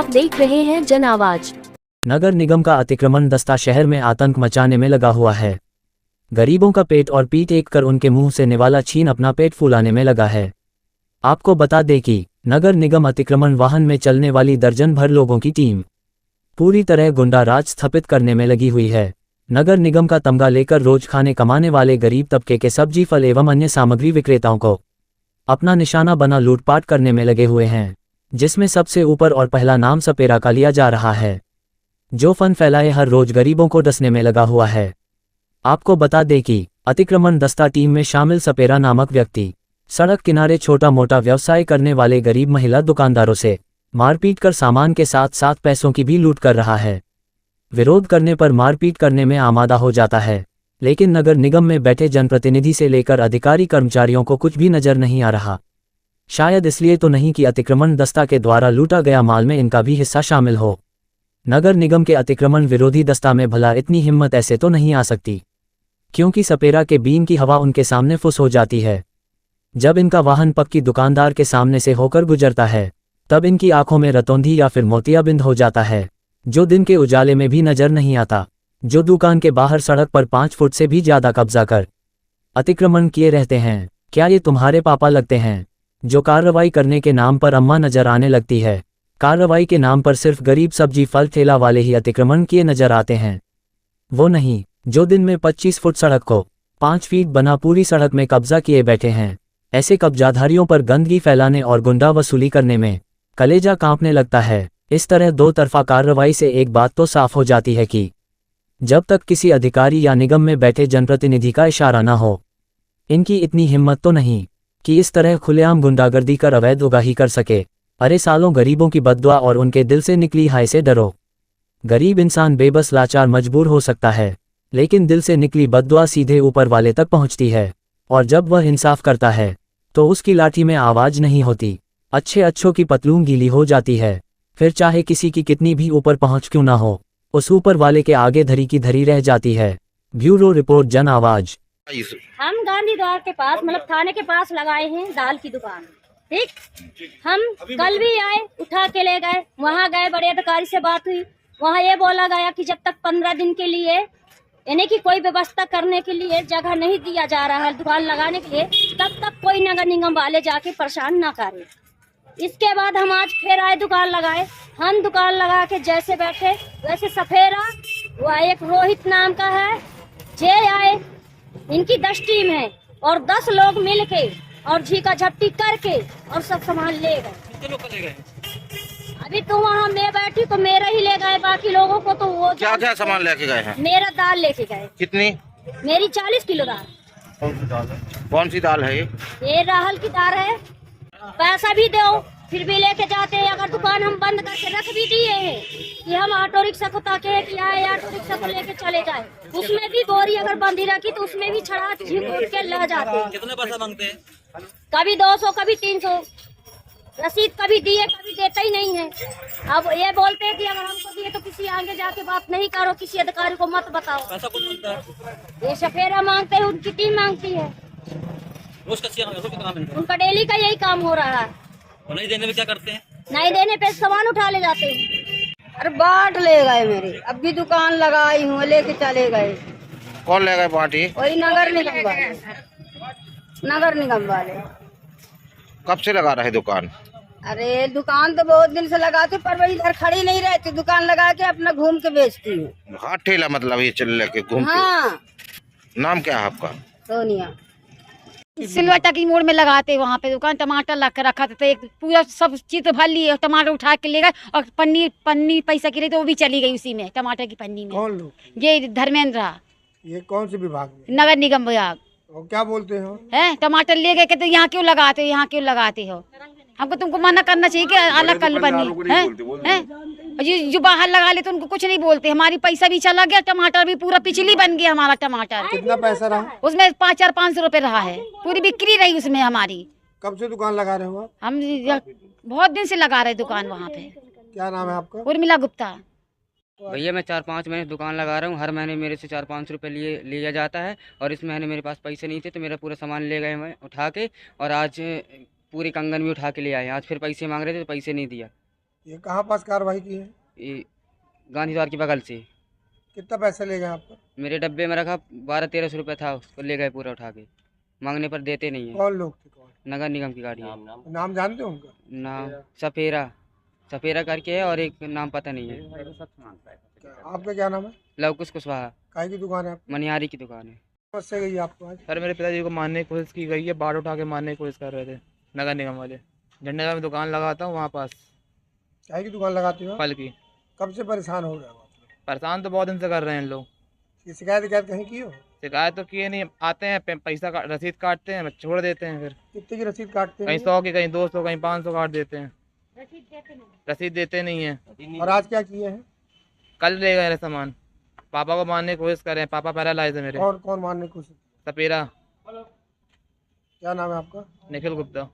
आप देख रहे हैं जन आवाज। नगर निगम का अतिक्रमण दस्ता शहर में आतंक मचाने में लगा हुआ है। गरीबों का पेट और पीट एक कर उनके मुंह से निवाला छीन अपना पेट फुलाने में लगा है। आपको बता दें कि नगर निगम अतिक्रमण वाहन में चलने वाली दर्जन भर लोगों की टीम पूरी तरह गुंडा राज स्थापित करने में लगी हुई है। नगर निगम का तमगा लेकर रोज खाने कमाने वाले गरीब तबके के सब्जी फल एवं अन्य सामग्री विक्रेताओं को अपना निशाना बना लूटपाट करने में लगे हुए हैं, जिसमें सबसे ऊपर और पहला नाम सपेरा का लिया जा रहा है, जो फन फैलाए हर रोज गरीबों को डसने में लगा हुआ है। आपको बता दें कि अतिक्रमण दस्ता टीम में शामिल सपेरा नामक व्यक्ति सड़क किनारे छोटा मोटा व्यवसाय करने वाले गरीब महिला दुकानदारों से मारपीट कर सामान के साथ साथ पैसों की भी लूट कर रहा है। विरोध करने पर मारपीट करने में आमादा हो जाता है, लेकिन नगर निगम में बैठे जनप्रतिनिधि से लेकर अधिकारी कर्मचारियों को कुछ भी नजर नहीं आ रहा। शायद इसलिए तो नहीं कि अतिक्रमण दस्ता के द्वारा लूटा गया माल में इनका भी हिस्सा शामिल हो। नगर निगम के अतिक्रमण विरोधी दस्ता में भला इतनी हिम्मत ऐसे तो नहीं आ सकती, क्योंकि सपेरा के बीन की हवा उनके सामने फुस हो जाती है। जब इनका वाहन पक्की दुकानदार के सामने से होकर गुजरता है, तब इनकी आंखों में रतौंधी या फिर मोतियाबिंद हो जाता है, जो दिन के उजाले में भी नजर नहीं आता। जो दुकान के बाहर सड़क पर 5 फुट से भी ज्यादा कब्जा कर अतिक्रमण किए रहते हैं। क्या ये तुम्हारे पापा लगते हैं, जो कार्रवाई करने के नाम पर अम्मा नजर आने लगती है? कार्रवाई के नाम पर सिर्फ गरीब सब्जी फल ठेला वाले ही अतिक्रमण किए नजर आते हैं, वो नहीं जो दिन में 25 फुट सड़क को 5 फीट बना पूरी सड़क में कब्जा किए बैठे हैं। ऐसे कब्जाधारियों पर गंदगी फैलाने और गुंडा वसूली करने में कलेजा कांपने लगता है। इस तरह दो तरफा कार्रवाई से एक बात तो साफ हो जाती है कि जब तक किसी अधिकारी या निगम में बैठे जनप्रतिनिधि का इशारा न हो, इनकी इतनी हिम्मत तो नहीं कि इस तरह खुलेआम गुंडागर्दी कर अवैध उगाही कर सके। अरे सालों, गरीबों की बद्दुआ और उनके दिल से निकली हाय से डरो। गरीब इंसान बेबस लाचार मजबूर हो सकता है, लेकिन दिल से निकली बद्दुआ सीधे ऊपर वाले तक पहुंचती है, और जब वह इंसाफ करता है तो उसकी लाठी में आवाज नहीं होती। अच्छों की पतलून गीली हो जाती है, फिर चाहे किसी की कितनी भी ऊपर पहुंच क्यों ना हो, उस ऊपर वाले के आगे धरी की धरी रह जाती है। ब्यूरो रिपोर्ट, जन आवाज। हम गांधी द्वार के पास मतलब थाने के पास लगाए हैं दाल की दुकान। ठीक, हम कल भी आए, उठा के ले गए, वहाँ गए, बड़े अधिकारी से बात हुई, वहाँ ये बोला गया कि जब तक 15 दिन के लिए यानी कि कोई व्यवस्था करने के लिए जगह नहीं दिया जा रहा है दुकान लगाने के लिए, तब तक कोई नगर निगम वाले जाके परेशान ना करे। इसके बाद हम आज फिर आए, दुकान लगाए। हम दुकान लगा के जैसे बैठे वैसे सफेरा, वह एक रोहित नाम का है, जे आए, इनकी 10 टीम है और 10 लोग मिल के और झीका झपटी करके और सब सामान ले गए। कितने लोग ले गए? अभी तो वहाँ मैं बैठी तो मेरा ही ले गए, बाकी लोगों को तो वो क्या क्या सामान लेके गए हैं? मेरा दाल लेके गए। कितनी? मेरी 40 किलो दाल। कौन सी दाल है ये राहल की दाल है। पैसा भी दो फिर भी लेके जाते हैं। अगर दुकान हम बंद करके रख भी दिए हैं कि हम ऑटो रिक्शा को ताके कि आए ऑटो रिक्शा को लेके चले जाए, उसमें भी बोरी अगर बंदी रखी तो उसमें भी छड़ा झिकोट के ले जाते हैं। कितने पैसा मांगते हैं? कभी 200 कभी 300। रसीद कभी दिए कभी देता ही नहीं है। अब ये बोलते हैं कि अगर हमको दिए तो किसी आगे जाके बात नहीं करो, किसी अधिकारी को मत बताओ। पैसा कौन मांगता है? ये सफेरा मांगते हैं, उनकी टीम मांगती है। रोज कितना मिलता है? उनका डेली का यही काम हो रहा है। और नहीं देने में क्या करते हैं? नहीं देने पे सामान उठा ले जाते हैं। अरे बाट ले गए मेरे, अब भी दुकान लगाई हूँ, लेके चले गए। कौन ले गए पार्टी? वही नगर निगम वाले। नगर निगम वाले। कब से लगा रहे दुकान? अरे दुकान तो बहुत दिन से लगाते, पर वही इधर खड़ी नहीं रहती, दुकान लगा के अपना घूम के बेचती हूँ। हाथ ठेला मतलब ये चल लेके घूम के? हाँ। नाम क्या है आपका? सोनिया। सिलवटा की मोड़ में लगाते वहाँ पे दुकान, टमाटर ला के रखा था, तो एक पूरा सब चीज भर लिए, टमाटर उठा के ले गए और पन्नी पैसा की रही तो वो भी चली गई उसी में, टमाटर की पन्नी में। कौन लोग? ये धर्मेंद्र। ये कौन से विभाग में? नगर निगम विभाग। और क्या बोलते हो? है टमाटर ले गए, कहते यहाँ क्यों लगाते हो, यहाँ क्यों लगाते हो? हमको तुमको मना करना चाहिए कि अलग कर बनी है। जो बाहर लगा ले तो उनको कुछ नहीं बोलते। हमारी पैसा भी चला गया, टमाटर भी पूरा पिछली बन गया हमारा टमाटर। कितना पैसा रहा उसमें 500-500 रुपए रहा है, पूरी बिक्री रही उसमें हमारी। कब से दुकान लगा रहे हो आप? हम बहुत दिन से लगा रहे दुकान वहाँ पे। क्या नाम है आपका? उर्मिला गुप्ता। भैया मैं 4-5 महीने दुकान लगा रहा हूँ, हर महीने मेरे से 400-500 रुपये लिया जाता है, और इस महीने मेरे पास पैसे नहीं थे तो मेरा पूरा सामान ले गए मैं उठा के, और आज पूरी कंगन भी उठा के ले आए। आज फिर पैसे मांग रहे थे तो पैसे नहीं दिया। ये कहाँ पास कार्रवाई की है? ये गांधी द्वार के बगल से। कितना पैसे ले गए आपका? मेरे डब्बे में रखा 1200-1300 रुपये था, उसको ले गए पूरा उठा के। मांगने पर देते नहीं है। कौन लोग थे? कौन? नगर निगम की गाड़ी है। नाम जानते हो उनका? नाम सफेरा करके है और एक नाम पता नहीं है। आपका क्या नाम है? लवकुश कुशवाहा, काय की दुकान है आपकी? मनिहारी की दुकान है। समस्या गई आपको आज? सर मेरे पिताजी को मारने की कोशिश की गई है, बाढ़ उठा के मारने की कोशिश कर रहे थे नगर निगम वाले। झंडे में दुकान लगाता हूँ वहाँ पास, काय की दुकान लगाते हो? फल की। कब से परेशान हो रहे हो आप लोग? परेशान तो बहुत दिन से कर रहे हैं इन लोग। ये शिकायत कहीं की हो? शिकायत तो किए नहीं, आते हैं पैसा का रसीद काटते हैं, छोड़ देते हैं। फिर कितने की रसीद काटते कहीं हैं? 100 की, कहीं 200, कहीं 500 काट देते हैं। रसीद देते नहीं है। और आज क्या किए हैं? कल ले गए सामान, पापा को मारने की कोशिश कर रहे हैं। पापा पैरालाइज है मेरे। और कौन मारने की कोशिश? सपेरा, क्या नाम है आपका? निखिल गुप्ता।